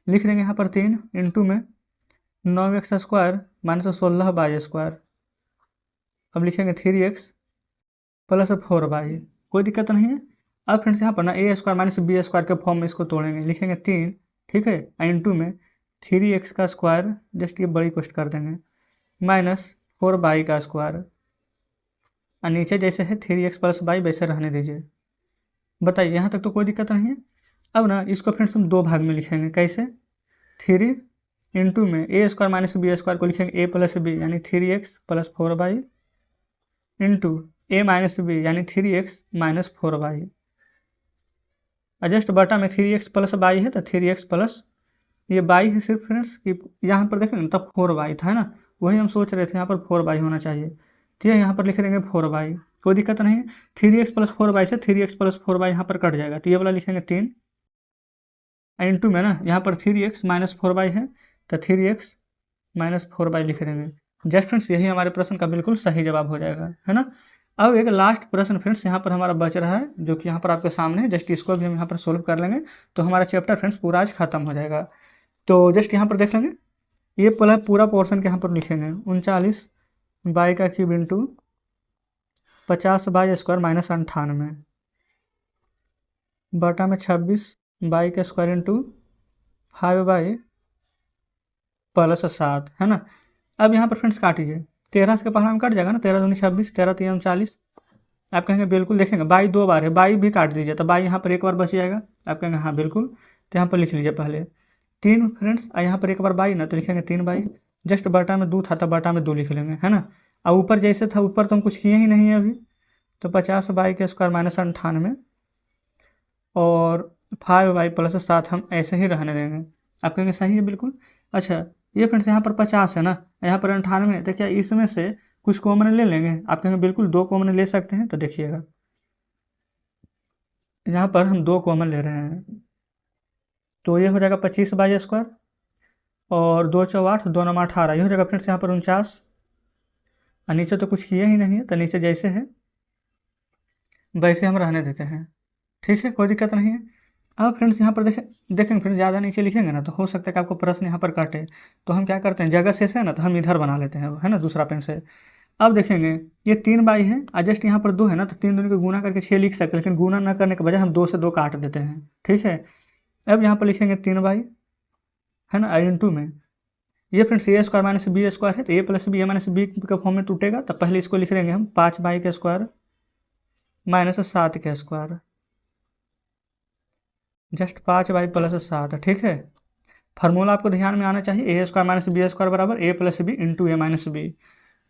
लिख देंगे यहाँ पर 3 इंटू में 9x² माइनस 16y²। अब लिखेंगे 3x + 4y, कोई दिक्कत नहीं है। अब फ्रेंड्स यहाँ पर ना a² माइनस b² के फॉर्म में इसको तोड़ेंगे, लिखेंगे 3, ठीक है, इंटू में 3x का स्क्वायर, जस्ट ये बड़ी कोष्ट कर देंगे, माइनस 4y का स्क्वायर। और नीचे जैसे है 3x + y वैसे रहने दीजिए। बताइए, यहाँ तक तो कोई दिक्कत नहीं है। अब ना इसको फ्रेंड्स हम दो भाग में लिखेंगे। कैसे? 3 इंटू में ए स्क्वायर माइनस बी स्क्वायर को लिखेंगे ए प्लस बी यानी 3x प्लस 4y इंटू ए माइनस बी यानी 3x माइनस 4y। जस्ट बटा में 3x प्लस बाई है तो 3x प्लस ये बाई है सिर्फ फ्रेंड्स कि यहाँ पर देखेंगे तब 4y था, है ना, वही हम सोच रहे थे यहाँ पर 4y होना चाहिए। तो ये यहाँ पर लिख देंगे 4y, कोई दिक्कत नहीं है। 3x प्लस 4y से 3x प्लस 4y यहाँ पर कट जाएगा, तो ये वाला लिखेंगे 3 इंटू में ना यहाँ पर 3x माइनस 4y है तो 3x माइनस 4y लिख देंगे। जस्ट फ्रेंड्स यही हमारे प्रश्न का बिल्कुल सही जवाब हो जाएगा, है ना। अब एक लास्ट प्रश्न फ्रेंड्स यहाँ पर हमारा बच रहा है जो कि यहाँ पर आपके सामने है। जस्ट इसको भी हम यहाँ पर सोल्व कर लेंगे तो हमारा चैप्टर फ्रेंड्स पूरा आज खत्म हो जाएगा। तो जस्ट यहाँ पर देख लेंगे, ये पूरा पोर्शन के यहाँ पर लिखेंगे 39 बाई का cube into 50 by square minus 98 बटा में 26 बाई का स्क्वायर इंटू 5 बाई प्लस 7, है ना। अब यहाँ पर फ्रेंड्स काटिए, 13 से पढ़ा में कट जाएगा ना, 13 दूनी 26, 13 3 40। आप कहेंगे बिल्कुल, देखेंगे बाई 2 बार है, बाई भी काट दीजिए तो बाई यहाँ पर एक बार बच जाएगा। आप कहेंगे हाँ बिल्कुल, तो यहाँ पर लिख लीजिए पहले 3 फ्रेंड्स, यहाँ पर एक बार बाई ना तो लिखेंगे 3 बाई। जस्ट बटा में 2 था तो बटा में 2 लिख लेंगे, है ना। और ऊपर जैसे था ऊपर तो हम कुछ किए ही नहीं है अभी, तो 50 बाई के स्क्वायर माइनस 98 और 5 बाई प्लस 7 हम ऐसे ही रहने देंगे। आप कहेंगे सही है बिल्कुल। अच्छा ये फ्रेंड्स यहाँ पर 50 है ना, यहाँ पर 98 है, तो क्या इसमें से कुछ कॉमन ले लेंगे? आप कहेंगे बिल्कुल 2 कॉमन ले सकते हैं। तो देखिएगा यहाँ पर हम 2 कॉमन ले रहे हैं तो ये हो जाएगा 25 बाई स्क्वायर और 2 चौ 8, 2 9 18, ये हो जाएगा फ्रेंड्स यहाँ पर 49। और नीचे तो कुछ किए ही नहीं है तो नीचे जैसे है वैसे हम रहने देते हैं, ठीक है, कोई दिक्कत नहीं है। अब फ्रेंड्स यहाँ पर देखेंगे फ्रेंड्स ज़्यादा नीचे लिखेंगे ना तो हो सकता है कि आपको प्रश्न यहाँ पर काटे, तो हम क्या करते हैं जगह से है ना तो हम इधर बना लेते हैं, है ना, दूसरा पेन से। अब देखेंगे ये 3 बाई है और जस्ट यहाँ पर 2 है ना तो 3 दूनी को गुना करके 6 लिख सकते हैं, लेकिन गुना न करने के बजाय हम 2 से 2 काट देते हैं, ठीक है। अब यहाँ पर लिखेंगे 3 बाई, है ना, इंटू में ये फ्रेंड्स ए स्क्वायर माइनस बी स्क्वायर है तो ए प्लस बी ए माइनस बी के फॉर्म में टूटेगा, तो पहले इसको लिख लेंगे हम 5 बाई के स्क्वायर माइनस 7 के स्क्वायर, जस्ट 5 बाई प्लस 7, ठीक है। फार्मूला आपको ध्यान में आना चाहिए, ए स्क्वायर माइनस बी स्क्वायर बराबर ए प्लस बी इंटू ए माइनस बी।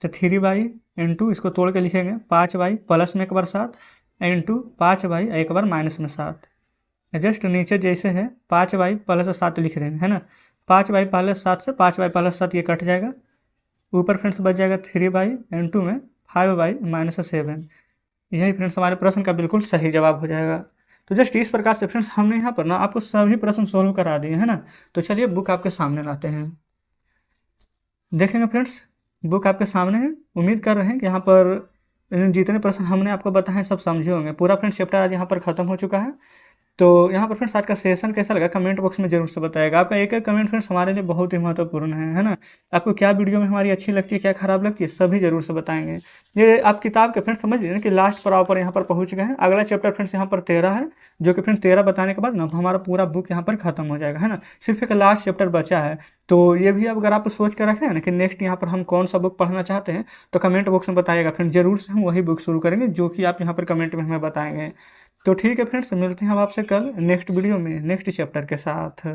तो 3 बाई इंटू इसको तोड़ के लिखेंगे 5 बाई प्लस में एक बार 7 इंटू 5 बाई एक बार माइनस में 7। जस्ट नीचे जैसे है 5 बाई प्लस 7 लिख रहे हैं, है ना। 5 बाई प्लस 7 से 5 बाई प्लस 7 ये कट जाएगा, ऊपर फ्रेंड्स बच जाएगा 3 बाई इंटू में 5 बाई माइनस 7। यही फ्रेंड्स हमारे प्रश्न का बिल्कुल सही जवाब हो जाएगा। तो जस्ट इस प्रकार से फ्रेंड्स हमने यहाँ पर ना आपको सभी प्रश्न सोल्व करा दिए, है ना। तो चलिए बुक आपके सामने लाते हैं, देखेंगे फ्रेंड्स बुक आपके सामने है। उम्मीद कर रहे हैं कि यहाँ पर जितने प्रश्न हमने आपको बताए सब समझे होंगे। पूरा फ्रेंड्स चैप्टर आज यहाँ पर खत्म हो चुका है। तो यहाँ पर फ्रेंड्स आज का सेशन कैसा लगा कमेंट बॉक्स में जरूर से बताएगा। आपका एक एक कमेंट फ्रेंड्स हमारे लिए बहुत ही महत्वपूर्ण है ना। आपको क्या वीडियो में हमारी अच्छी लगती है, क्या खराब लगती है, सभी जरूर से बताएंगे। ये आप किताब के फ्रेंड्स समझ लीजिए कि लास्ट पड़ाव पर यहाँ पर पहुँच गए हैं। अगला चैप्टर फ्रेंड्स यहाँ पर 13 है, जो कि फ्रेंड्स 13 बताने के बाद ना हमारा पूरा बुक यहाँ पर खत्म हो जाएगा, है ना। सिर्फ एक लास्ट चैप्टर बचा है। तो ये भी अगर आप सोच कर रखें ना कि नेक्स्ट यहाँ पर हम कौन सा बुक पढ़ना चाहते हैं तो कमेंट बॉक्स में बताइएगा फ्रेंड्स, जरूर से हम वही बुक शुरू करेंगे जो कि आप यहाँ पर कमेंट में हमें बताएंगे। तो ठीक है फ्रेंड्स, मिलते हैं हम आपसे कल नेक्स्ट वीडियो में नेक्स्ट चैप्टर के साथ।